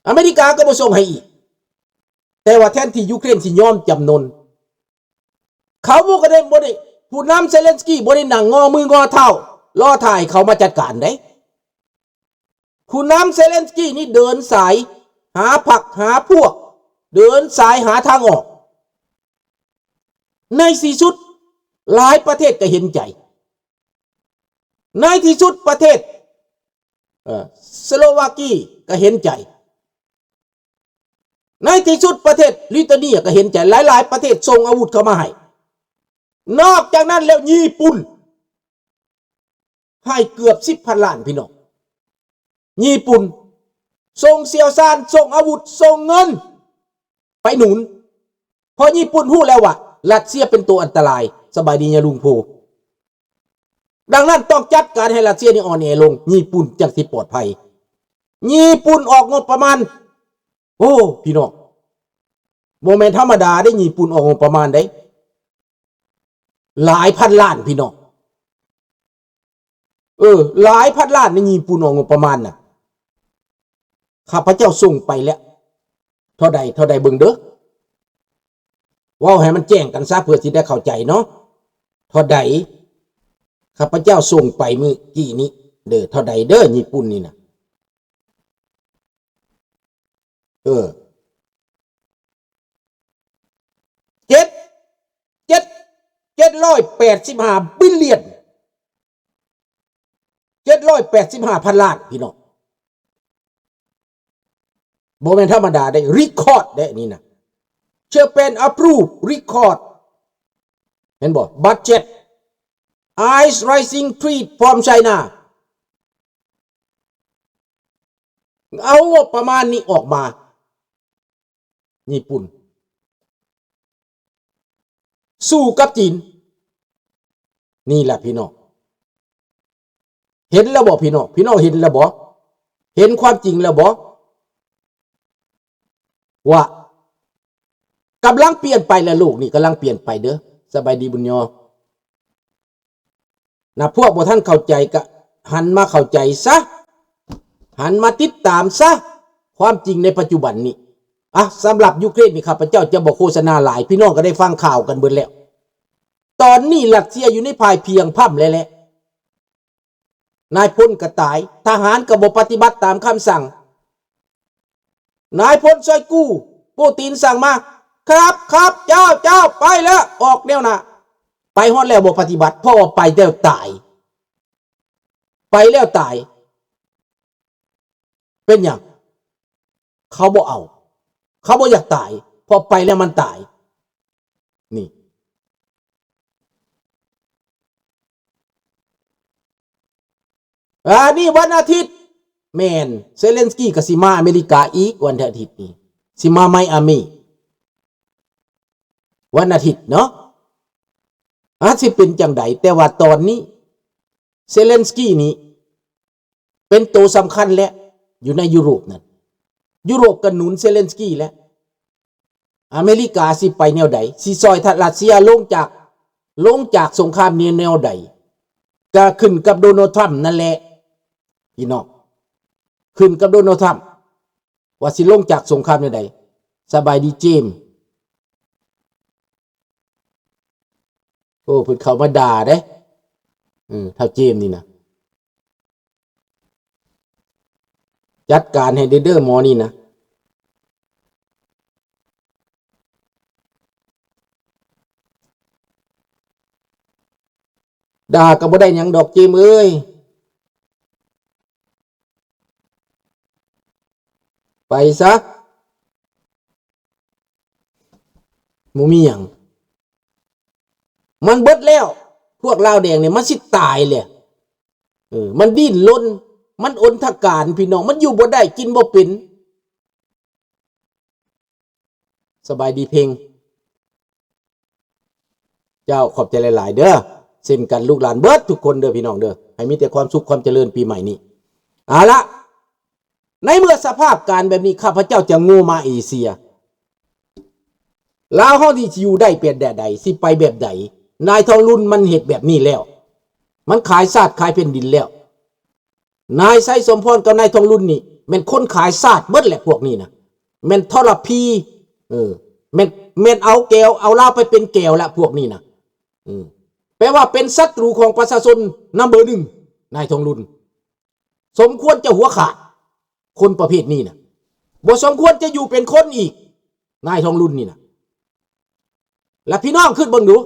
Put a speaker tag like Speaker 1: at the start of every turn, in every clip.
Speaker 1: อเมริกาก็บ่ส่งให้อีกแต่ว่าแทนที่ยูเครนสิยอมจำนนเขาบ่ได้ผู้นำเซเลนสกี้บ่ได้นั่งงอมืองอเท้ารอถ่ายเขามาจัดการได้ผู้นำเซเลนสกี้นี่เดินสายหาพรรคหาพวกเดินสายหาทางออกในที่สุดหลายประเทศก็เห็นใจในที่สุดประเทศสโลวาเกียก็เห็นใจในที่สุดประเทศลิทัวเนียก็เห็นใจหลายๆประเทศส่งอาวุธเข้ามาให้นอกจากนั้นแล้วญี่ปุ่นให้เกือบ 10,000 ล้านพี่น้องญี่ปุ่นส่งเสี่ยวซานส่งอาวุธส่งเงินไปหนุนเพราะญี่ปุ่นรู้แล้วว่ารัสเซียเป็นตัวอันตรายสบายดีนะลุงโพดังนั้นต้องจัดการให้รัสเซียนี่อ่อนแอลงญี่ปุ่นจังสิปลอดภัยญี่ปุ่นออกงบประมาณโอ้พี่น้องโมเมนต์ธรรมดาได้ญี่ปุ่นออกงบประมาณได้หลายพันล้านพี่น้องหลายพันล้านในญี่ปุ่นออกงบประมาณน่ะข้าพเจ้าส่งไปแล้วเท่าใดเบิ่งเด้อว่าให้มันแจ้งกันซะเพื่อสิได้เข้าใจเนาะเท่าใดข้าพเจ้าส่งไปมื้อกี้นี้เด้อเท่าใดเด้อญี่ปุ่นนี่น่ะ785 บิลเลียน785,000 ล้านพี่น้องบ่แม่นธรรมดาได้รีคอร์ดได้นี่นะเชื่อเป็น approve record เห็นบ่ budget ice rising threat from China เอาประมาณนี้ออกมาญี่ปุ่นสู้กับจีนนี่แหละพี่น้องเห็นแล้วบ่พี่น้องเห็นแล้วบ่เห็นความจริงแล้วบ่ว่ากำลังเปลี่ยนไปแล้วลูกนี่กำลังเปลี่ยนไปเด้อสบายดีบุญยอนะพวกบ่ท่านเข้าใจก็หันมาเข้าใจซะหันมาติดตามซะความจริงในปัจจุบันนี้สำหรับยูเครนนี่ข้าพเจ้าจะบอกโฆษณาหลายพี่น้องก็ได้ฟังข่าวกันเบิดแล้วตอนนี้รัสเซียอยู่ในภายเพียงพ่ำแล้วแหละนายพลก็ตายทหารก็บ่ปฏิบัติตามคำสั่งนายพลซอยกู้ปูตินสั่งมาครับเจ้าไปแล้วออกแนวหน้าไปฮอดแล้วบ่ปฏิบัติเพราะว่าไปแล้วตายเป็นหยังเขาบ่เอาเขาบ่อยากตายพอไปแล้วมันตายนี่นี่วันอาทิตย์แมนเซเลนสกี้กับสิมาอเมริกาอีกวันอาทิตย์นี้สิมาไมอามีวันอาทิตย์เนาะสิเป็นจังใดแต่ว่าตอนนี้เซเลนสกี้นี้เป็นตัวสำคัญแล้วอยู่ในยุโรปนั่นยุโรปก็หนุนเซเลนสกี้แล้วอเมริกาสิไปแนวใดสิซอยรัสเซียลงจากสงครามแนวใดก็ขึ้นกับโดนัลด์ทรัมป์นั่นแหละพี่น้องขึ้นกับโดนัลด์ทรัมป์ว่าสิลงจากสงครามแนวใดสบายดีเจมโอ้เพิ่นเข้ามาด่าเด้เท่าเจมนี่นะจัดการให้เด้อหมอนี่นะด่าก็บ่ได้หยังดอกเจมเอ้ยไปซะบ่มีหยังมันเบิดแล้วพวกลาวแดงเนี่ยมันสิตายเลยมันดิ้นรนมันอนทการพี่น้องมันอยู่บ่ได้กินบ่เป็นสบายดีเพลงเจ้าขอบใจหลายๆเด้อเช่นกันลูกหลานเบิดทุกคนเด้อพี่น้องเด้อให้มีแต่ความสุขความเจริญปีใหม่นี้ละในเมื่อสภาพการแบบนี้ข้าพเจ้าจะโง่มาเอเชียลาวเฮาที่อยู่ได้เป็นแบบใดสิไปแบบใดนายทองรุ่นมันเฮ็ดแบบนี้แล้วมันขายชาติขายแผ่นดินแล้วนายไสสมพรกับนายทองรุ่นนี่ ม่นคนขายศาสตร์เบิดแหละพวกนี้นะแม่นทรพีแม่นเอาแก้วเอาเหล้าไปเป็นแก้วละพวกนี้นะแปลว่าเป็นศัตรูของประชาชนนัมเบอร์ 1นายทองรุ่นสมควรจะหัวขาดคนประเภทนี้นะบ่สมควรจะอยู่เป็นคนอีกนายทองรุ่นนี่นะและพี่น้องขึ้นเบิ่งดู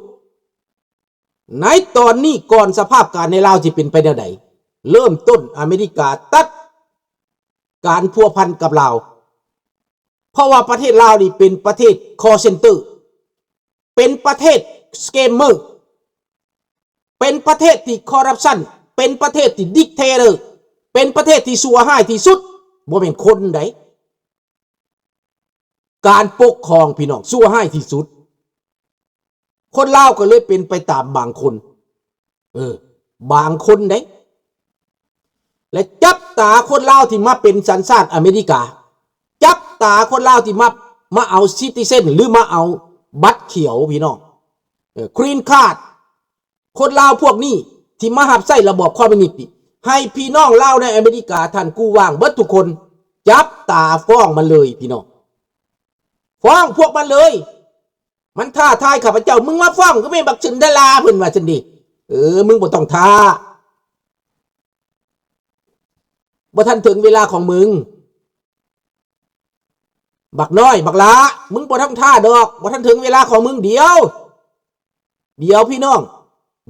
Speaker 1: ในตอนนี้ก่อนสภาพการในลาวสิเป็นไปแนวใดเริ่มต้นอเมริกาตัดการพัวพันกับลาวเพราะว่าประเทศลาวนี่เป็นประเทศคอเซ็นเตอร์เป็นประเทศสแกมเมอร์เป็นประเทศที่คอร์รัปชันเป็นประเทศที่ดิกเตอร์เป็นประเทศที่ซัวห้ายที่สุดบ่เป็นคนใดการปกครองพี่น้องซัวห้ายที่สุดคนลาวก็เลยเป็นไปตามบางคนบางคนได้และจับตาคนลาวที่มาเป็นสัญชาติอเมริกาจับตาคนลาวที่มาเอาซิติเซนหรือมาเอาบัตรเขียวพี่น้องกรีนคาร์ดคนลาวพวกนี้ที่มาหับไส้ระบอบคอมมิวนิสต์ให้พี่น้องลาวในอเมริกาท่านกู้ว่างเบิดทุกคนจับตาฟ้องมันเลยพี่น้องฟ้องพวกมันเลยมันท้าทายข้าพเจ้ามึงมาฟ้องก็ไม่บักชึนดาราเพิ่นว่าจังดิมึงบ่ต้องท้าบ่ทันถึงเวลาของมึงบักน้อยบักละมึงบ่ต้องท่าดอกบ่ทันถึงเวลาของมึงเดี๋ยวพี่น้อง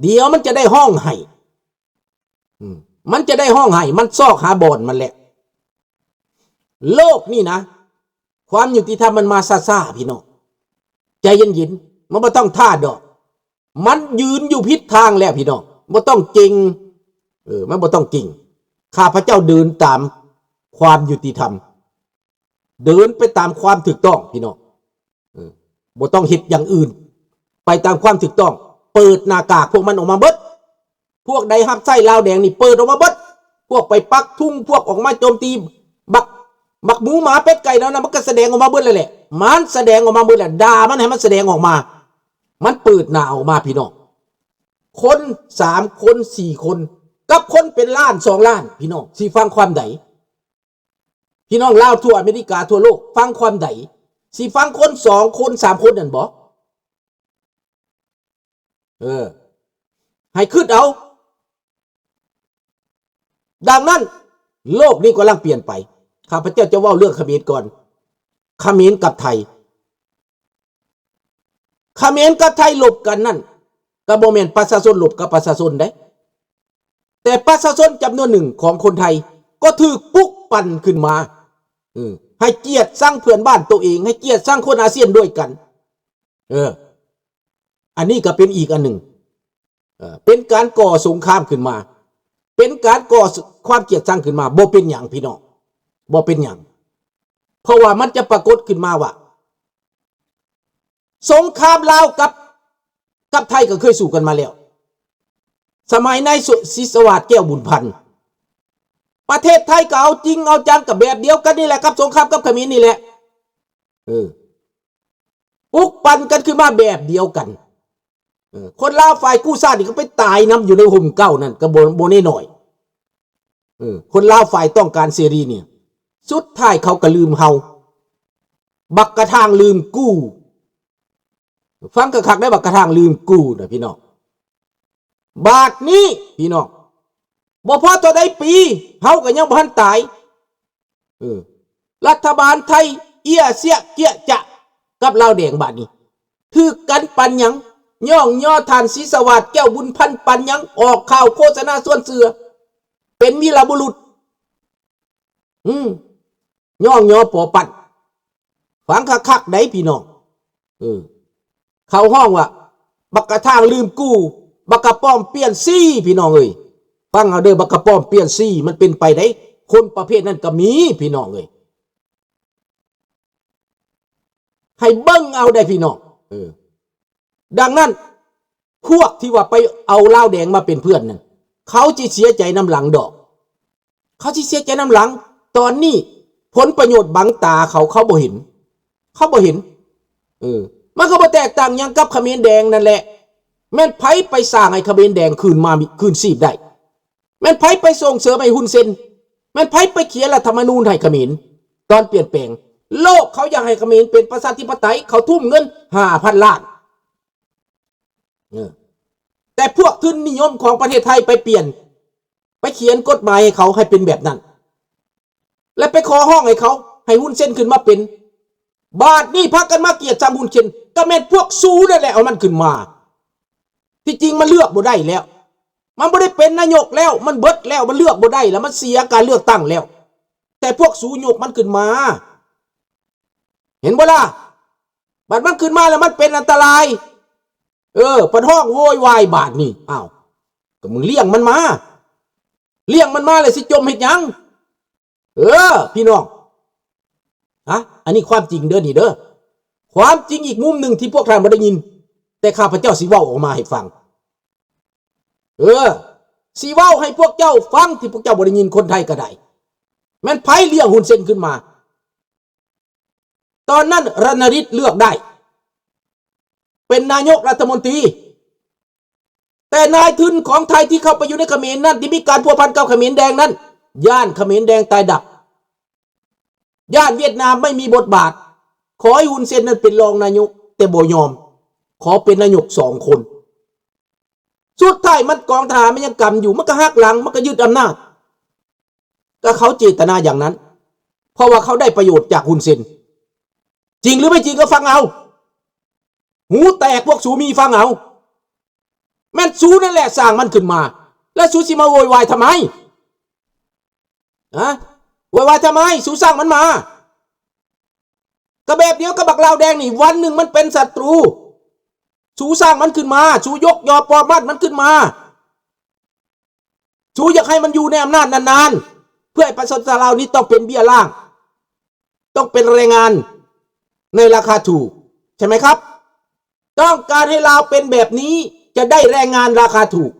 Speaker 1: เดี๋ยวมันจะได้ห้องให้มันจะได้ห้องให้มันซอกหาบ่อนมันแหละโลกนี่นะความยุติธรรมมันมาซ่าๆพี่น้องใจเย็นๆมันบ่ต้องท่าดอกมันยืนอยู่ผิดทางแล้วพี่น้องบ่ต้องจริงมันบ่ต้องจริงข้าพเจ้าเดินตามความยุติธรรมเดินไปตามความถูกต้องพี่น้องบ่ต้องเฮ็ดอย่างอื่นไปตามความถูกต้องเปิดหน้ากากพวกมันออกมาเบิดพวกใดหับไส้ลาวแดงนี่เปิดออกมาเบิดพวกไปปักทุ่งพวกออกมาโจมตีบักหมูหมาเป็ดไก่แล้วนะมันก็แสดงออกมาเบิดเลยแหละมันแสดงออกมาเบิดแหละด่ามันให้มันแสดงออกมามันเปิดหน้าออกมาพี่น้องคน3คน4คนกับคนเป็นล้าน2ล้านพี่น้องสิฟังความใดพี่น้องลาวทั่วอเมริกาทั่วโลกฟังความใดสิฟังคน2คน3คนนั่นบ่ให้คิดเอาดังนั้นโลกนี้กำลังเปลี่ยนไปข้าพเจ้าจะเว้าเรื่องเขมรก่อนเขมรกับไทยเขมรกับไทยหลบกันนั่นก็บ่แม่นประชาชนหลบกับประชาชนได้แต่ประชาชนจำนวนหนึ่งของคนไทยก็ถูกปลุกปั่นขึ้นมาให้เกียรติสร้างเพื่อนบ้านตัวเองให้เกียรติสร้างคนอาเซียนด้วยกันอันนี้ก็เป็นอีกอันหนึ่งเป็นการก่อสงครามขึ้นมาเป็นการก่อความเกลียดชังขึ้นมาบ่เป็นหยังพี่น้องบ่เป็นหยังเพราะว่ามันจะปรากฏขึ้นมาว่าสงครามลาวกับไทยก็เคยสู้กันมาแล้วสมัยนายศิษวาทแก้วบุญพันธ์ประเทศไทยก็เอาจริงเอาจังกับแบบเดียวกันนี่แหละครับสงครามกับเขมรนี่แหละปุกปั่นกันขึ้นมาแบบเดียวกันคนลาวฝ่ายกู้ชาติก็ไปตายน้ำอยู่ในห่มเก้านั่นก็โบนี่หน่อยคนลาวฝ่ายต้องการเสรีเนี่ยสุดท้ายเขาก็ลืมเฮาบักกระทางลืมกู้ฟังกระคักได้บักกระทางลืมกู้นะพี่น้องบาทนี้พี่น้องบ่พอตัวใดปีเฮาก็ยังบ่ทันตายรัฐบาลไทยเอี้ยเสียเกี้ยจะกับลาวแดงบาดนี้ถือกันปันหยังย่องย่อทานศิษวาทแก้วบุญพันธ์ปันหยังออกข่าวโฆษณาส่วนเสือเป็นวีรบุรุษย่องย่อปอปั่นฟังคักๆได้พี่น้องเขาห้องว่าบักกระทางลืมกู้บักกระป้อมเปลี่ยนซี่พี่น้องเอ้ยฟังเอาเด้อบักกระป้อมเปลี่ยนซี่มันเป็นไปได้คนประเภทนั้นก็มีพี่น้องเอ้ยให้เบิ่งเอาได้พี่น้องดังนั้นพวกที่ว่าไปเอาลาวแดงมาเป็นเพื่อนนั่นเขาจะเสียใจน้ำหลังดอกเขาจะเสียใจน้ำหลังตอนนี้ผลประโยชน์บังตาเขาบ่เห็นมันก็บ่แตกต่างยังกับเขมรแดงนั่นแหละแม่นไผไปสร้างให้เขมรแดงคืนชีพได้แม่นไผไปส่งเสริมให้ฮุนเซน มันไผไปเขียนรัฐธรรมนูญให้เขมรตอนเปลี่ยนแปลงโลกเขาอยากให้เขมรเป็นประชาธิปไตยเขาทุ่มเงิน 5,000 ล้านแต่พวกทุนนิยมของประเทศไทยไปเปลี่ยนไปเขียนกฎหมายให้เขาให้เป็นแบบนั้นและไปขอห้องให้เขาให้หุ้นเส้นขึ้นมาเป็นบาทนี่พักกันมาเกียรติจำหุ้นเส้นก็แม่นพวกซูนั่นแหละเอามันขึ้นมาที่จริงมันเลือกบ่ได้แล้วมันบ่ได้เป็นนายกแล้วมันเบิดแล้วมันเลือกบ่ได้แล้วมันเสียการเลือกตั้งแล้วแต่พวกสูยกมันขึ้นมาเห็นบ่ล่ะบัดมันขึ้นมาแล้วมันเป็นอันตรายปัดห้องโวยวายบาทนี่อ้าวก็มึงเลี้ยงมันมาเลยสิจมเฮ็ดหยังพี่น้องอันนี้ความจริงเด้อนี่เด้อความจริงอีกมุมหนึ่งที่พวกท่านบ่ได้ยินแต่ข้าพเจ้าสิเว้าออกมาให้ฟังสิเว้าให้พวกเจ้าฟังที่พวกเจ้าบ่ได้ยินคนไทยก็ได้แม่นไผเลี้ยงหุ้นเส้นขึ้นมาตอนนั้นรณฤทธิ์เลือกได้เป็นนายกรัฐมนตรีแต่นายทุนของไทยที่เข้าไปอยู่ในเขมรนั่นที่มีการพัวพันกับเขมรแดงนั้นย่านเขมรแดงตายดับย่านเวียดนามไม่มีบทบาทขอให้ฮุนเซนนั้นเป็นรองนายกแต่บ่ยอมขอเป็นนายก2 คนสุดท้ายมันกองทหารมันยังกำอยู่มันก็หักหลังมันก็ยึดอำนาจก็เขาเจตนาอย่างนั้นเพราะว่าเขาได้ประโยชน์จากฮุนเซนจริงหรือไม่จริงก็ฟังเอาหูแตกพวกสูมีฟังเอาแม่นสูนั่นแหละสร้างมันขึ้นมาแล้วสูสิมาโวยวายทำไมโวยวายทำไมสูสร้างมันมาก็แบบเดียวกับบักลาวแดงนี่วันหนึ่งมันเป็นศัตรูสูสร้างมันขึ้นมาสูยกยอปอมัดมันขึ้นมาสูอยากให้มันอยู่ในอำนาจนานๆเพื่อให้ประชาชนเรานี้ต้องเป็นเบี้ยล่างต้องเป็นแรงงานในราคาถูกใช่ไหมครับต้องการให้เราเป็นแบบนี้จะได้แรงงานราคาถูก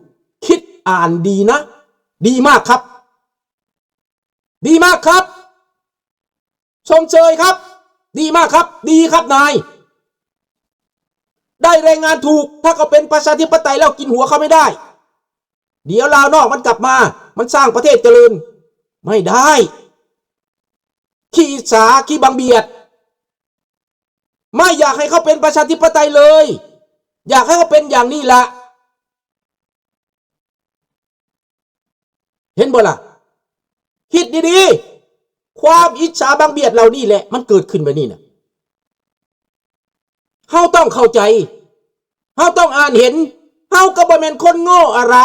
Speaker 1: คิดอ่านดีนะดีมากครับดีมากครับชมเชยครับดีมากครับดีครับนายได้แรงงานถูกถ้าเขาเป็นประชาธิปไตยแล้วกินหัวเขาไม่ได้เดี๋ยวลาวนอกมันกลับมามันสร้างประเทศเจริญไม่ได้ขี้อิจฉาขี้บังเบียดไม่อยากให้เขาเป็นประชาธิปไตยเลยอยากให้เขาเป็นอย่างนี้ละเห็นบ่ล่ะคิดดีๆความอิจฉาบังเบียดเรานี่แหละมันเกิดขึ้นแบบนี้นะเฮาต้องเข้าใจเฮาต้องอ่านเห็นเฮาก็บ่แม่นคนโง่อะไร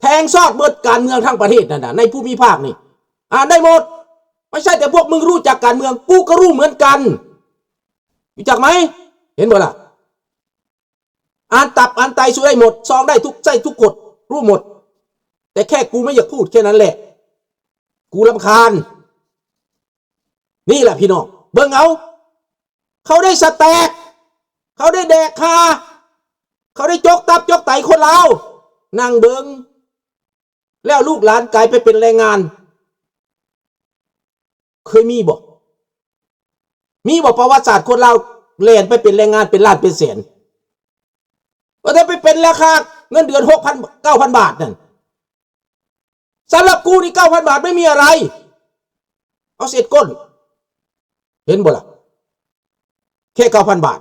Speaker 1: แทงซอดเบิดการเมืองทั้งประเทศนั่นน่ะในภูมิภาคนี่อ่านได้หมดไม่ใช่แต่พวกมึงรู้จักการเมืองกูก็รู้เหมือนกันรู้จักไหมเห็นบ่ล่ะอ่านตับอ่านไตสู้ได้หมดซองได้ทุกไส้ทุกกฎรู้หมดแต่แค่กูไม่อยากพูดแค่นั้นแหละกูรำคาญนี่แหละพี่น้องเบิ่งเอาเขาได้สแต็กเขาได้แดกคาเขาได้จกตับจกไตคนลาวนั่งเบิ่งแล้วลูกหลานกลายไปเป็นแรงงานเคยมีบอกประวัติศาสตร์คนลาวแล่นไปเป็นแรงงานเป็นล้านเป็นแสนว่าถ้าไปเป็นราคาเงินเดือน 6,000 9,000 บาทนั่นสำหรับกูนี่ 9,000 บาทไม่มีอะไรเอาเศษก้นเห็นบ่ล่ะแค่ 9,000 บาท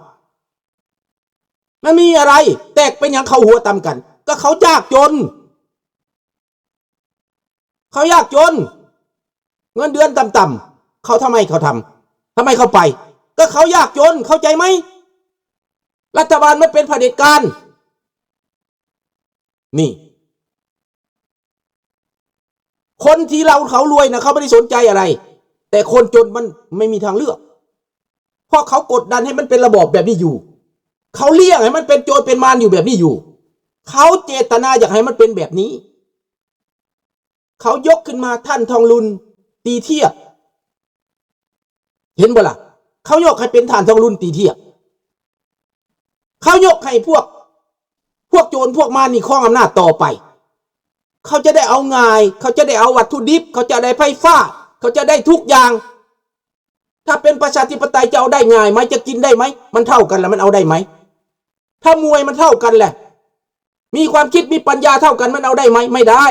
Speaker 1: มันมีอะไรแตกเป็นอย่างเขาหัวต่ำกันก็เขายากจนเงินเดือนต่ำๆเขาทำไมเขาไปก็เขายากจนเข้าใจไหมรัฐบาลมันเป็นเผด็จการนี่คนที่เขารวยนะเขาไม่ได้สนใจอะไรแต่คนจนมันไม่มีทางเลือกเพราะเขากดดันให้มันเป็นระบอบแบบนี้อยู่เขาเลี้ยงให้มันเป็นโจรเป็นมารอยู่แบบนี้อยู่เขาเจตนาอยากให้มันเป็นแบบนี้เขายกขึ้นมาท่านทองลุนตีเทียบเห็นบ่ล่ะเขายกให้เป็นท่านทองลุนตีเทียบเขายกให้พวกโจรพวกมารนี่ครองอำนาจต่อไปเขาจะได้เอาง่ายเขาจะได้เอาวัตถุดิบเขาจะได้ไฟฟ้าเขาจะได้ทุกอย่างถ้าเป็นประชาธิปไตยจะเอาได้ง่ายไหมจะกินได้ไหมมันเท่ากันแล้วมันเอาได้ไหมถ้ามวยมันเท่ากันแหละมีความคิดมีปัญญาเท่ากันมันเอาได้ไหมไม่ได้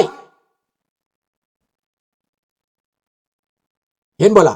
Speaker 1: เห็นบ่ล่ะ